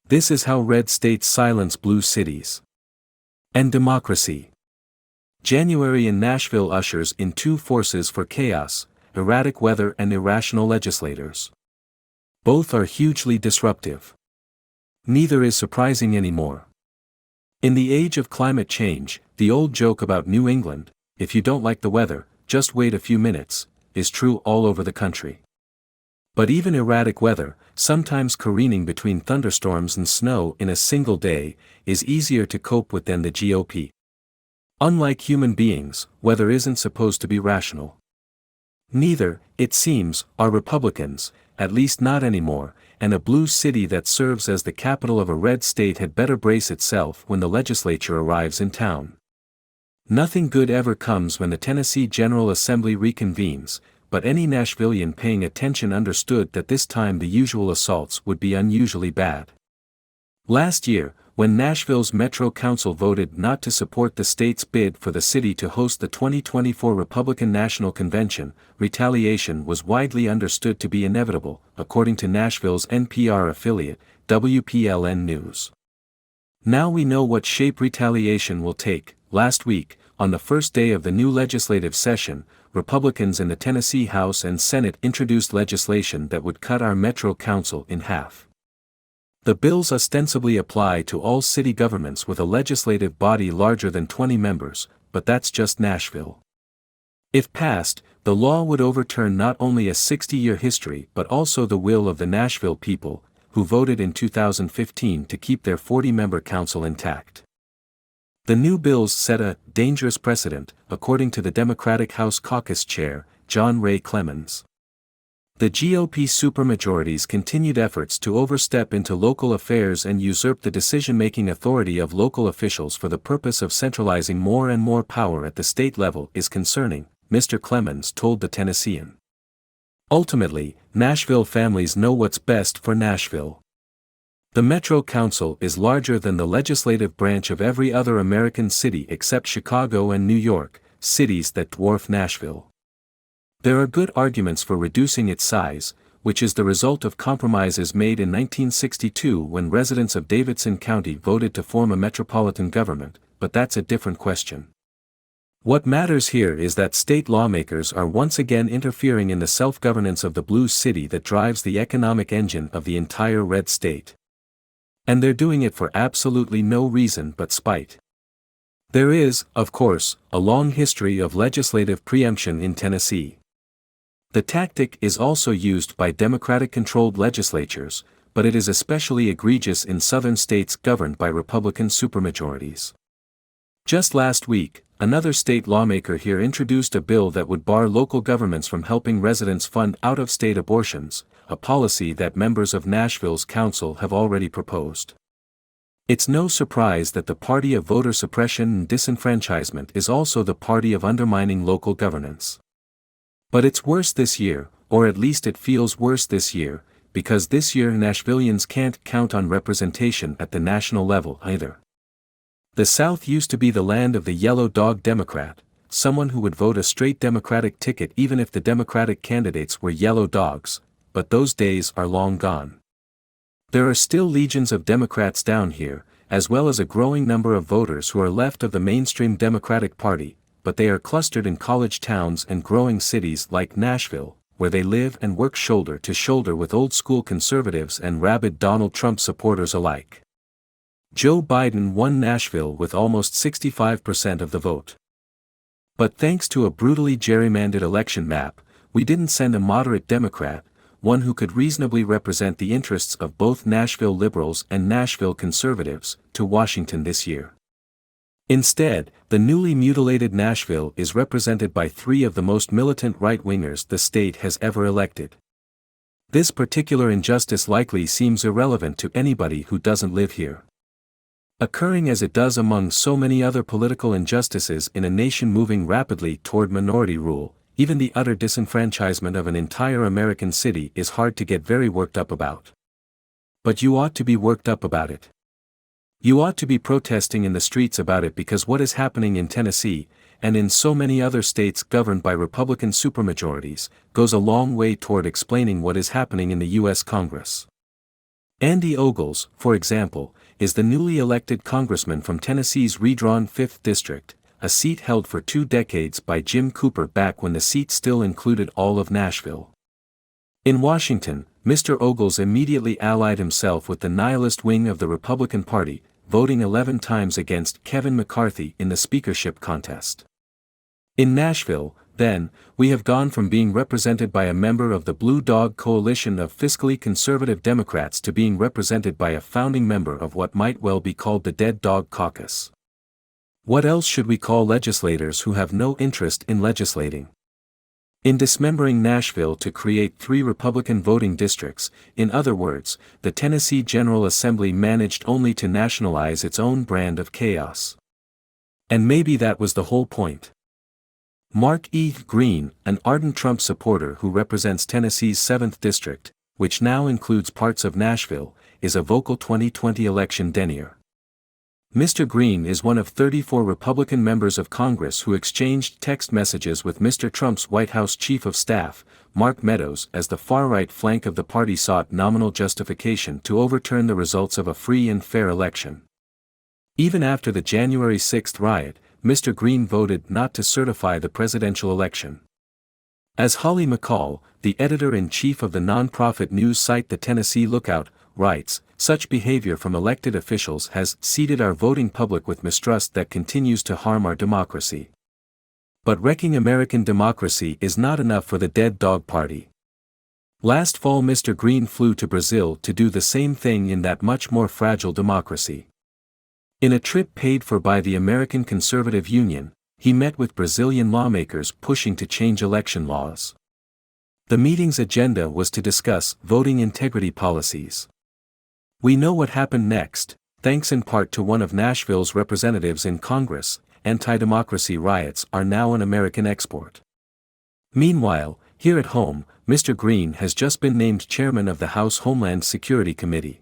This is how red states silence blue cities. And democracy. January in Nashville ushers in two forces for chaos: erratic weather and irrational legislators. Both are hugely disruptive. Neither is surprising anymore. In the age of climate change, the old joke about New England, if you don't like the weather, just wait a few minutes, is true all over the country. But even erratic weather, sometimes careening between thunderstorms and snow in a single day, is easier to cope with than the G.O.P. Unlike human beings, weather isn't supposed to be rational. Neither, it seems, are Republicans, at least not anymore, and a blue city that serves as the capital of a red state had better brace itself when the legislature arrives in town. Nothing good ever comes when the Tennessee General Assembly reconvenes, but any Nashvillian paying attention understood that this time the usual assaults would be unusually bad. Last year, when Nashville's Metro Council voted not to support the state's bid for the city to host the 2024 Republican National Convention, retaliation was widely understood to be inevitable, according to Nashville's NPR affiliate, WPLN News. Now we know what shape retaliation will take. Last week, on the first day of the new legislative session, Republicans in the Tennessee House and Senate introduced legislation that would cut our Metro Council in half. The bills ostensibly apply to all city governments with a legislative body larger than 20 members, but that's just Nashville. If passed, the law would overturn not only a 60-year history but also the will of the Nashville people, who voted in 2015 to keep their 40-member council intact. The new bills set a dangerous precedent, according to the Democratic House Caucus Chair, John Ray Clemens. The G.O.P. supermajority's continued efforts to overstep into local affairs and usurp the decision-making authority of local officials for the purpose of centralizing more and more power at the state level is concerning, Mr. Clemens told the Tennessean. Ultimately, Nashville families know what's best for Nashville. The Metro Council is larger than the legislative branch of every other American city except Chicago and New York, cities that dwarf Nashville. There are good arguments for reducing its size, which is the result of compromises made in 1962 when residents of Davidson County voted to form a metropolitan government, but that's a different question. What matters here is that state lawmakers are once again interfering in the self-governance of the blue city that drives the economic engine of the entire red state. And they're doing it for absolutely no reason but spite. There is, of course, a long history of legislative preemption in Tennessee. The tactic is also used by Democratic-controlled legislatures, but it is especially egregious in southern states governed by Republican supermajorities. Just last week, another state lawmaker here introduced a bill that would bar local governments from helping residents fund out-of-state abortions, a policy that members of Nashville's council have already proposed. It's no surprise that the party of voter suppression and disenfranchisement is also the party of undermining local governance. But it's worse this year, or at least it feels worse this year, because this year Nashvillians can't count on representation at the national level either. The South used to be the land of the yellow dog Democrat, someone who would vote a straight Democratic ticket even if the Democratic candidates were yellow dogs, but those days are long gone. There are still legions of Democrats down here, as well as a growing number of voters who are left of the mainstream Democratic Party, but they are clustered in college towns and growing cities like Nashville, where they live and work shoulder to shoulder with old-school conservatives and rabid Donald Trump supporters alike. Joe Biden won Nashville with almost 65% of the vote. But thanks to a brutally gerrymandered election map, we didn't send a moderate Democrat, one who could reasonably represent the interests of both Nashville liberals and Nashville conservatives, to Washington this year. Instead, the newly mutilated Nashville is represented by three of the most militant right-wingers the state has ever elected. This particular injustice likely seems irrelevant to anybody who doesn't live here. Occurring as it does among so many other political injustices in a nation moving rapidly toward minority rule, even the utter disenfranchisement of an entire American city is hard to get very worked up about. But you ought to be worked up about it. You ought to be protesting in the streets about it because what is happening in Tennessee, and in so many other states governed by Republican supermajorities, goes a long way toward explaining what is happening in the U.S. Congress. Andy Ogles, for example, is the newly elected congressman from Tennessee's redrawn 5th District, a seat held for 2 decades by Jim Cooper back when the seat still included all of Nashville. In Washington, Mr. Ogles immediately allied himself with the nihilist wing of the Republican Party, voting 11 times against Kevin McCarthy in the speakership contest. In Nashville, then, we have gone from being represented by a member of the Blue Dog coalition of fiscally conservative Democrats to being represented by a founding member of what might well be called the Dead Dog Caucus. What else should we call legislators who have no interest in legislating? In dismembering Nashville to create 3 Republican voting districts, in other words, the Tennessee General Assembly managed only to nationalize its own brand of chaos. And maybe that was the whole point. Mark E. Green, an ardent Trump supporter who represents Tennessee's 7th District, which now includes parts of Nashville, is a vocal 2020 election denier. Mr. Green is one of 34 Republican members of Congress who exchanged text messages with Mr. Trump's White House Chief of Staff, Mark Meadows, as the far-right flank of the party sought nominal justification to overturn the results of a free and fair election. Even after the January 6th riot, Mr. Green voted not to certify the presidential election. As Holly McCall, the editor-in-chief of the nonprofit news site The Tennessee Lookout, writes, such behavior from elected officials has seeded our voting public with mistrust that continues to harm our democracy. But wrecking American democracy is not enough for the Dead Dog Party. Last fall Mr. Green flew to Brazil to do the same thing in that much more fragile democracy. In a trip paid for by the American Conservative Union, he met with Brazilian lawmakers pushing to change election laws. The meeting's agenda was to discuss voting integrity policies. We know what happened next, thanks in part to one of Nashville's representatives in Congress. Anti-democracy riots are now an American export. Meanwhile, here at home, Mr. Green has just been named chairman of the House Homeland Security Committee.